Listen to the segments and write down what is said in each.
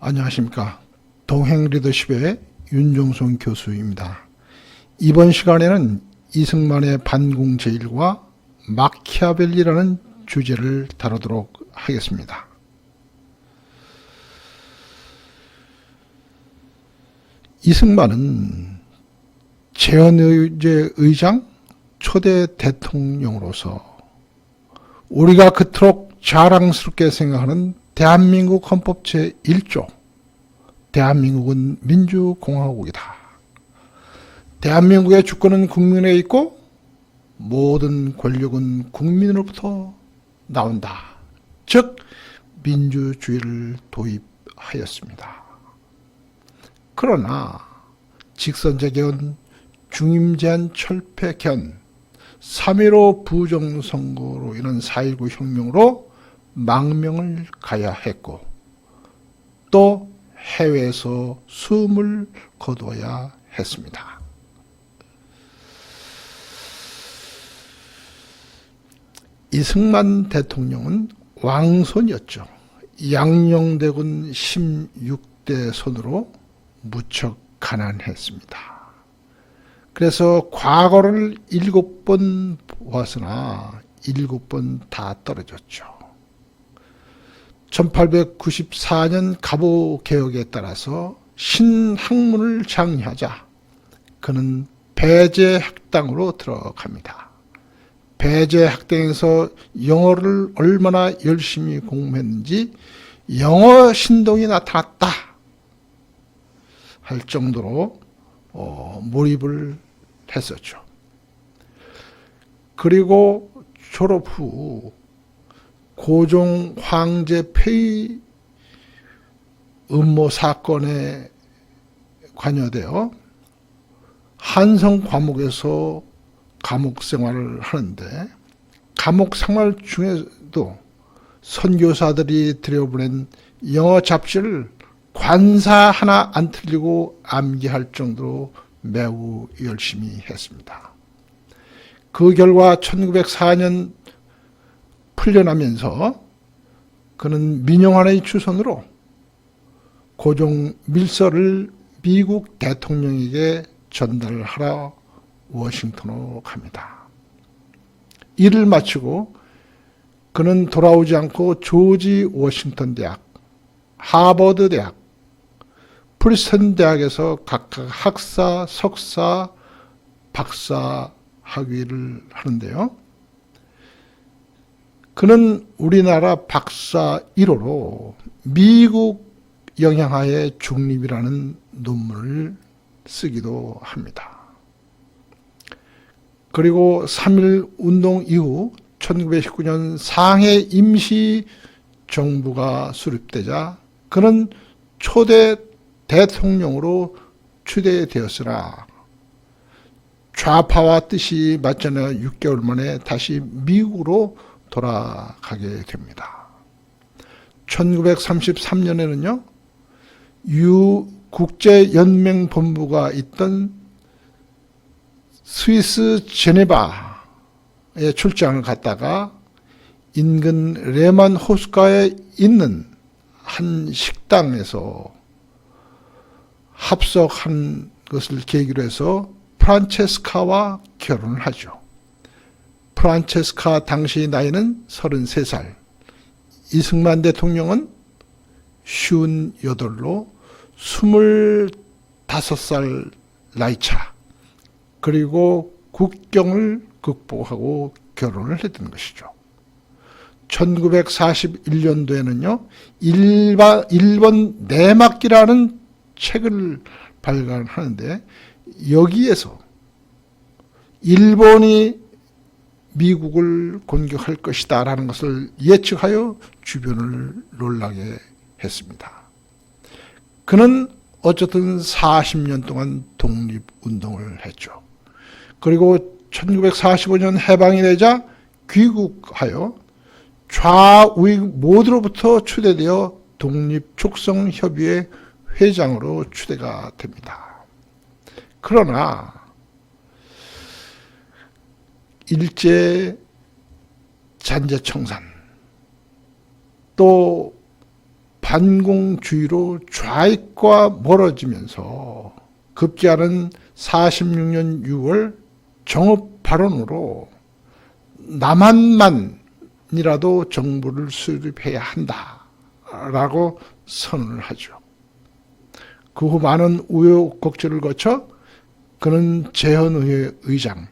안녕하십니까. 동행 리더십의 윤종성 교수입니다. 이번 시간에는 이승만의 반공제일과 마키아벨리라는 주제를 다루도록 하겠습니다. 이승만은 재헌의제 의장 초대 대통령으로서 우리가 그토록 자랑스럽게 생각하는 대한민국 헌법 제1조 대한민국은 민주공화국이다. 대한민국의 주권은 국민에 있고 모든 권력은 국민으로부터 나온다. 즉 민주주의를 도입하였습니다. 그러나 직선제견, 중임제한 철폐견, 3.15 부정선거로 인한 4.19 혁명으로 망명을 가야 했고 또 해외에서 숨을 거둬야 했습니다. 이승만 대통령은 왕손이었죠. 양녕대군 16대 손으로 무척 가난했습니다. 그래서 과거를 7번 보았으나 7번 다 떨어졌죠. 1894년 갑오개혁에 따라서 신학문을 장려하자 그는 배제학당으로 들어갑니다. 배제학당에서 영어를 얼마나 열심히 공부했는지 영어 신동이 나타났다 할 정도로 몰입을 했었죠. 그리고 졸업 후 고종 황제 폐위 음모 사건에 관여되어 한성 과목에서 감옥 생활을 하는데 감옥 생활 중에도 선교사들이 들여보낸 영어 잡지를 관사 하나 안 틀리고 암기할 정도로 매우 열심히 했습니다. 그 결과 1904년 풀려나면서 그는 민영환의 추선으로 고종 밀서를 미국 대통령에게 전달하러 워싱턴으로 갑니다. 일을 마치고 그는 돌아오지 않고 조지 워싱턴 대학, 하버드 대학, 프리스턴 대학에서 각각 학사, 석사, 박사 학위를 하는데요. 그는 우리나라 박사 1호로 미국 영향하에 중립이라는 논문을 쓰기도 합니다. 그리고 3.1 운동 이후 1919년 상해 임시정부가 수립되자 그는 초대 대통령으로 추대되었으나 좌파와 뜻이 맞지 않아 6개월 만에 다시 미국으로 돌아가게 됩니다. 1933년에는요. 국제연맹본부가 있던 스위스 제네바에 출장을 갔다가 인근 레만 호숫가에 있는 한 식당에서 합석한 것을 계기로 해서 프란체스카와 결혼을 하죠. 프란체스카 당시 나이는 33살, 이승만 대통령은 58로 25살 나이차, 그리고 국경을 극복하고 결혼을 했던 것이죠. 1941년도에는요, 일본 내막기라는 책을 발간하는데 여기에서 일본이 미국을 공격할 것이다 라는 것을 예측하여 주변을 놀라게 했습니다. 그는 어쨌든 40년 동안 독립운동을 했죠. 그리고 1945년 해방이 되자 귀국하여 좌우익 모두로부터 추대되어 독립촉성협의회 회장으로 추대가 됩니다. 그러나 일제 잔재청산 또 반공주의로 좌익과 멀어지면서 급기야는 46년 6월 정업 발언으로 남한만이라도 정부를 수립해야 한다라고 선언을 하죠. 그 후 많은 우여곡절을 거쳐 그는 제헌의회 의장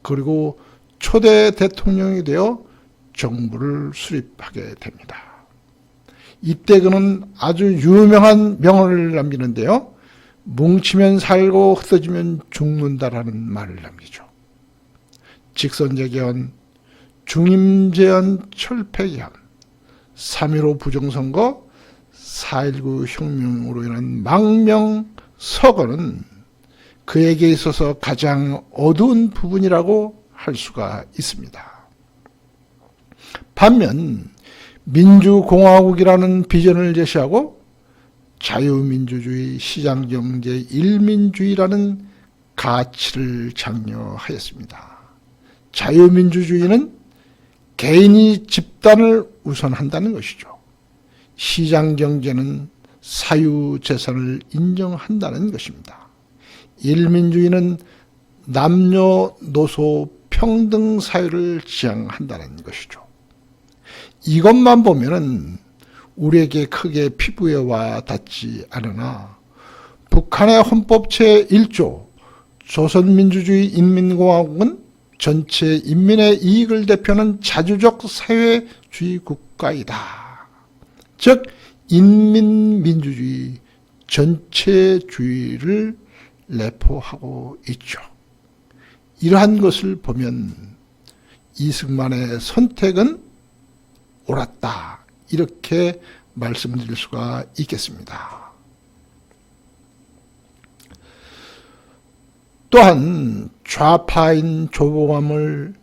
그리고 초대 대통령이 되어 정부를 수립하게 됩니다. 이때 그는 아주 유명한 명언을 남기는데요. 뭉치면 살고 흩어지면 죽는다라는 말을 남기죠. 직선제개헌, 중임제헌, 철폐개헌, 3.15 부정선거, 4.19 혁명으로 인한 망명서거는 그에게 있어서 가장 어두운 부분이라고 할 수가 있습니다. 반면 민주공화국이라는 비전을 제시하고 자유민주주의, 시장경제, 일민주의라는 가치를 장려하였습니다. 자유민주주의는 개인이 집단을 우선한다는 것이죠. 시장경제는 사유재산을 인정한다는 것입니다. 일민주의는 남녀노소 평등 사회를 지향한다는 것이죠. 이것만 보면은 우리에게 크게 피부에 와 닿지 않으나 북한의 헌법 제1조 조선민주주의 인민공화국은 전체 인민의 이익을 대표하는 자주적 사회주의 국가이다. 즉 인민민주주의 전체주의를 내포하고 있죠. 이러한 것을 보면 이승만의 선택은 옳았다. 이렇게 말씀드릴 수가 있겠습니다. 또한 좌파인 조봉암을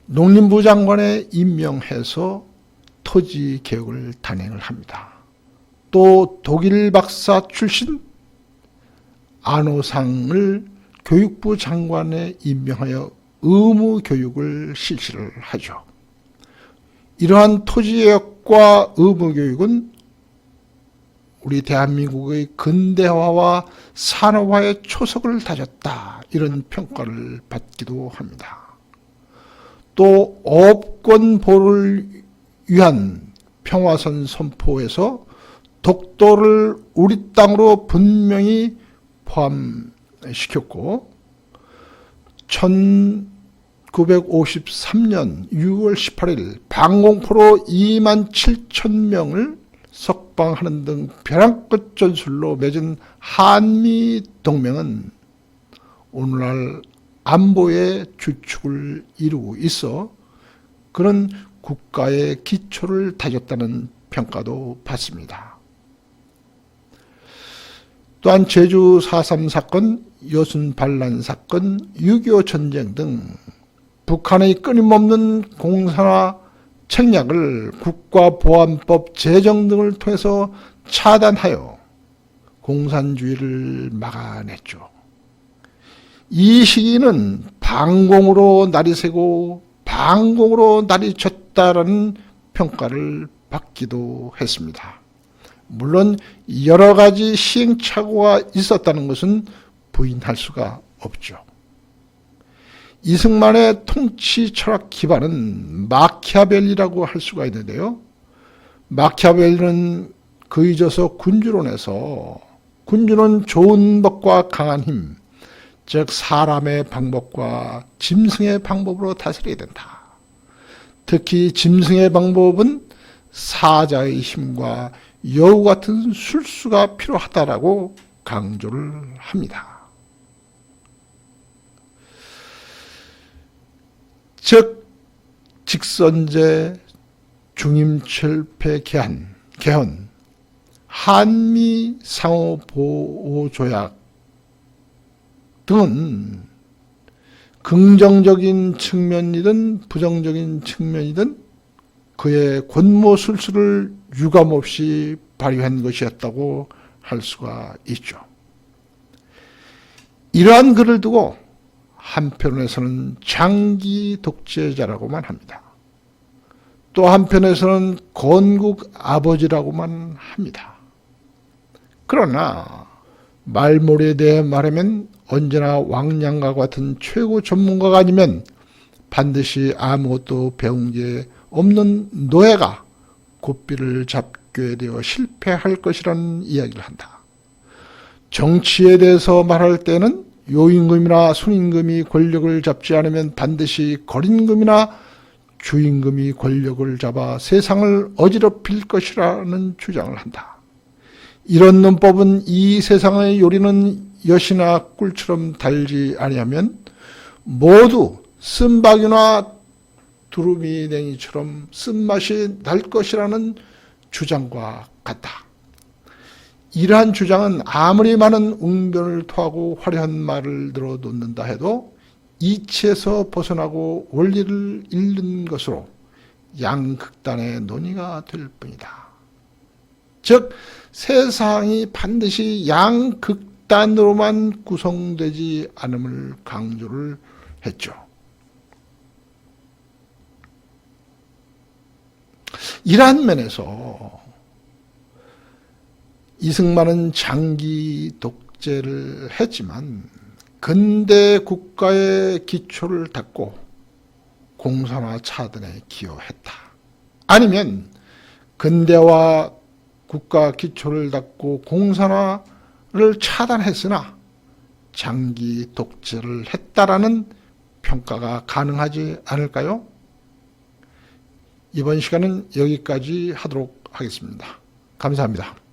농림부 장관에 임명해서 토지 개혁을 단행을 합니다. 또 독일 박사 출신 안호상을 교육부 장관에 임명하여 의무 교육을 실시를 하죠. 이러한 토지개혁과 의무교육은 우리 대한민국의 근대화와 산업화의 초석을 다졌다. 이런 평가를 받기도 합니다. 또 어업권 보호를 위한 평화선 선포에서 독도를 우리 땅으로 분명히 포함시켰고 1953년 6월 18일 방공포로 27,000명을 석방하는 등 벼랑끝 전술로 맺은 한미동맹은 오늘날 안보의 주축을 이루고 있어 그런 국가의 기초를 다졌다는 평가도 받습니다. 또한 제주 4.3 사건, 여순 반란 사건, 6.25 전쟁 등 북한의 끊임없는 공산화 책략을 국가보안법 제정 등을 통해서 차단하여 공산주의를 막아냈죠. 이 시기는 반공으로 날이 새고 반공으로 날이 졌다라는 평가를 받기도 했습니다. 물론 여러 가지 시행착오가 있었다는 것은 부인할 수가 없죠. 이승만의 통치 철학 기반은 마키아벨리라고 할 수가 있는데요. 마키아벨리는 그이져서 군주론에서 군주는 좋은 법과 강한 힘, 즉 사람의 방법과 짐승의 방법으로 다스려야 된다. 특히 짐승의 방법은 사자의 힘과 여우 같은 술수가 필요하다라고 강조를 합니다. 즉 직선제, 중임철폐 개헌, 한미 상호보호조약 등은 긍정적인 측면이든 부정적인 측면이든 그의 권모술수를 유감없이 발휘한 것이었다고 할 수가 있죠. 이러한 글을 두고 한편에서는 장기 독재자라고만 합니다. 또 한편에서는 건국 아버지라고만 합니다. 그러나 말몰이에 대해 말하면 언제나 왕량과 같은 최고 전문가가 아니면 반드시 아무것도 배운 게 없는 노예가 고삐를 잡게 되어 실패할 것이라는 이야기를 한다. 정치에 대해서 말할 때는 요임금이나 순임금이 권력을 잡지 않으면 반드시 거림금이나 주임금이 권력을 잡아 세상을 어지럽힐 것이라는 주장을 한다. 이런 논법은 이 세상의 요리는 엿이나 꿀처럼 달지 아니하면 모두 쓴박이나 두루미냉이처럼 쓴맛이 날 것이라는 주장과 같다. 이러한 주장은 아무리 많은 웅변을 토하고 화려한 말을 늘어놓는다 해도 이치에서 벗어나고 원리를 잃는 것으로 양극단의 논의가 될 뿐이다. 즉 세상이 반드시 양극단으로만 구성되지 않음을 강조를 했죠. 이러한 면에서 이승만은 장기 독재를 했지만 근대 국가의 기초를 닦고 공사나 차단에 기여했다. 아니면 근대화 국가 기초를 닦고 공산화를 차단했으나 장기 독재를 했다라는 평가가 가능하지 않을까요? 이번 시간은 여기까지 하도록 하겠습니다. 감사합니다.